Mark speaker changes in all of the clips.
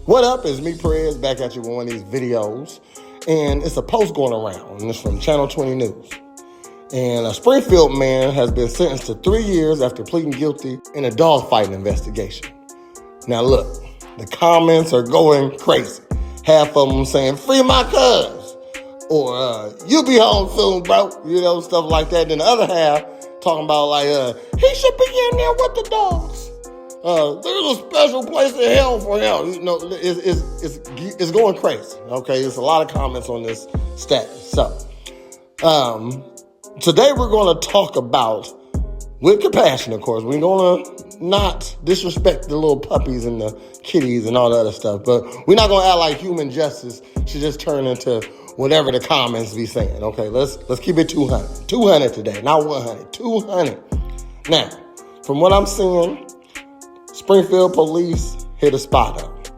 Speaker 1: What up? It's me, Prez, back at you with one of these videos. And it's a post going around, and it's from Channel 20 News. And a Springfield man has been sentenced to 3 years after pleading guilty in a dogfighting investigation. Now look, the comments are going crazy. Half of them saying, "Free my cuz," or "You be home soon, bro," stuff like that. Then the other half talking about he should be in there with the dogs. There's a special place in hell for him. It's going crazy. Okay, there's a lot of comments on this status. So, today we're going to talk about, with compassion, of course. We're going to not disrespect the little puppies and the kitties and all the other stuff, but we're not going to act like human justice should just turn into whatever the comments be saying. Okay, let's keep it 200. 200 today, not 100. 200. Now, from what I'm seeing, Springfield police hit a spot up.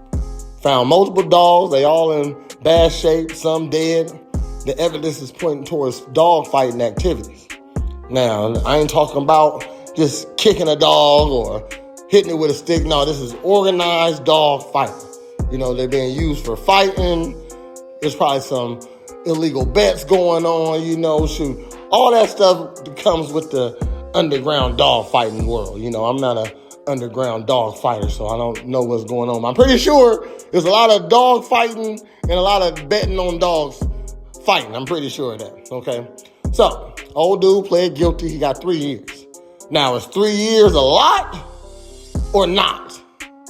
Speaker 1: Found multiple dogs. They all in bad shape, some dead. The evidence is pointing towards dog fighting activities. Now, I ain't talking about just kicking a dog or hitting it with a stick. No, this is organized dog fighting. They're being used for fighting. There's probably some illegal bets going on, shoot. All that stuff comes with the underground dog fighting world. I'm not a underground dog fighter, so I don't know what's going on. I'm pretty sure there's a lot of dog fighting and a lot of betting on dogs fighting. I'm pretty sure of that, okay? So, old dude pled guilty. He got 3 years. Now, is 3 years a lot or not?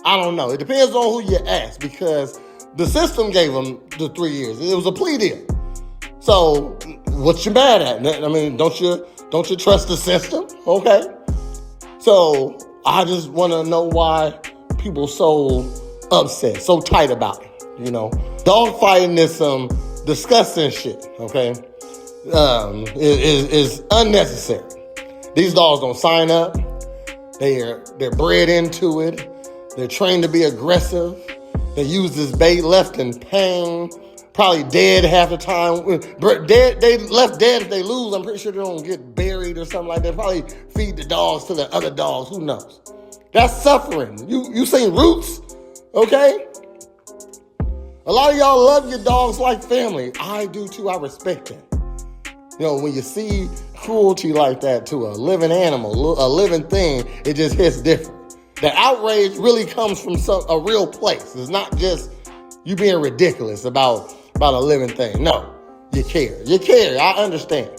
Speaker 1: I don't know. It depends on who you ask, because the system gave him the 3 years. It was a plea deal. So, what you mad at? I mean, don't you trust the system? Okay? So, I just want to know why people so upset, so tight about it. Dog fighting is some disgusting shit. Okay, is unnecessary. These dogs don't sign up. They're bred into it. They're trained to be aggressive. They use this bait left in pain. Probably dead half the time. They left dead if they lose. I'm pretty sure they don't get buried or something like that. Probably feed the dogs to the other dogs. Who knows? That's suffering. You seen Roots, okay? A lot of y'all love your dogs like family. I do too. I respect that. When you see cruelty like that to a living animal, a living thing, it just hits different. The outrage really comes from a real place. It's not just you being ridiculous about a living thing. No, you care. You care. I understand.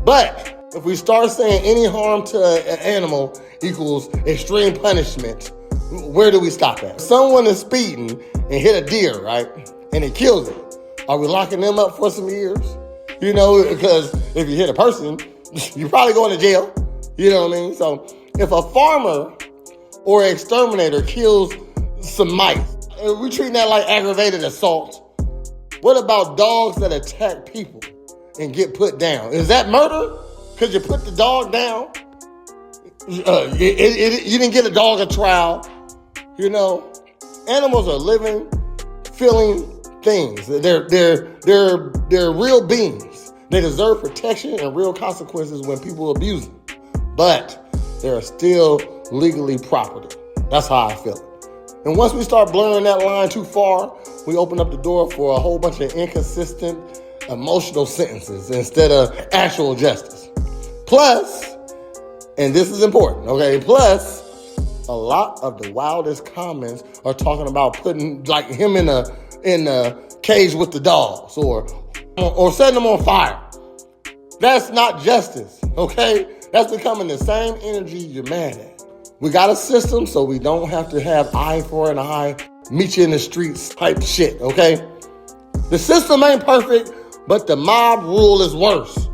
Speaker 1: But if we start saying any harm to an animal equals extreme punishment, where do we stop at? Someone is speeding and hit a deer, right? And it kills it. Are we locking them up for some years? Because if you hit a person, you're probably going to jail. You know what I mean? So if a farmer or an exterminator kills some mice, we treating that like aggravated assault. What about dogs that attack people and get put down? Is that murder? Because you put the dog down? You didn't get a dog a trial. Animals are living, feeling things. They're real beings. They deserve protection and real consequences when people abuse them. But they're still legally property. That's how I feel it. And once we start blurring that line too far, we open up the door for a whole bunch of inconsistent, emotional sentences instead of actual justice. Plus, and this is important, okay? Plus, a lot of the wildest comments are talking about putting him in a cage with the dogs or setting them on fire. That's not justice, okay? That's becoming the same energy you're mad at. We got a system so we don't have to have eye for an eye, meet you in the streets type shit, okay? The system ain't perfect, but the mob rule is worse.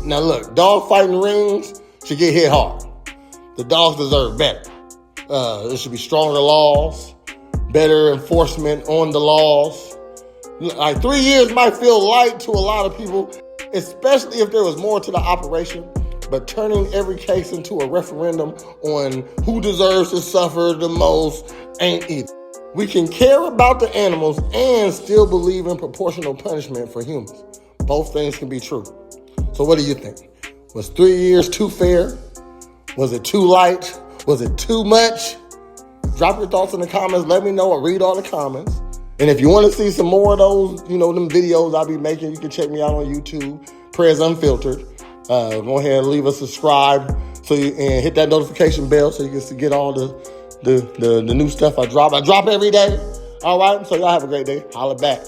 Speaker 1: Now look, dog fighting rings should get hit hard. The dogs deserve better. There should be stronger laws, better enforcement on the laws. 3 years might feel light to a lot of people, especially if there was more to the operation. But turning every case into a referendum on who deserves to suffer the most ain't either. We can care about the animals and still believe in proportional punishment for humans. Both things can be true. So what do you think? Was 3 years too fair? Was it too light? Was it too much? Drop your thoughts in the comments. Let me know. I read all the comments. And if you want to see some more of those, them videos I'll be making, you can check me out on YouTube, Prayers Unfiltered. Go ahead and leave a subscribe and hit that notification bell so you can get all the new stuff I drop. I drop every day. All right. So y'all have a great day. Holla back.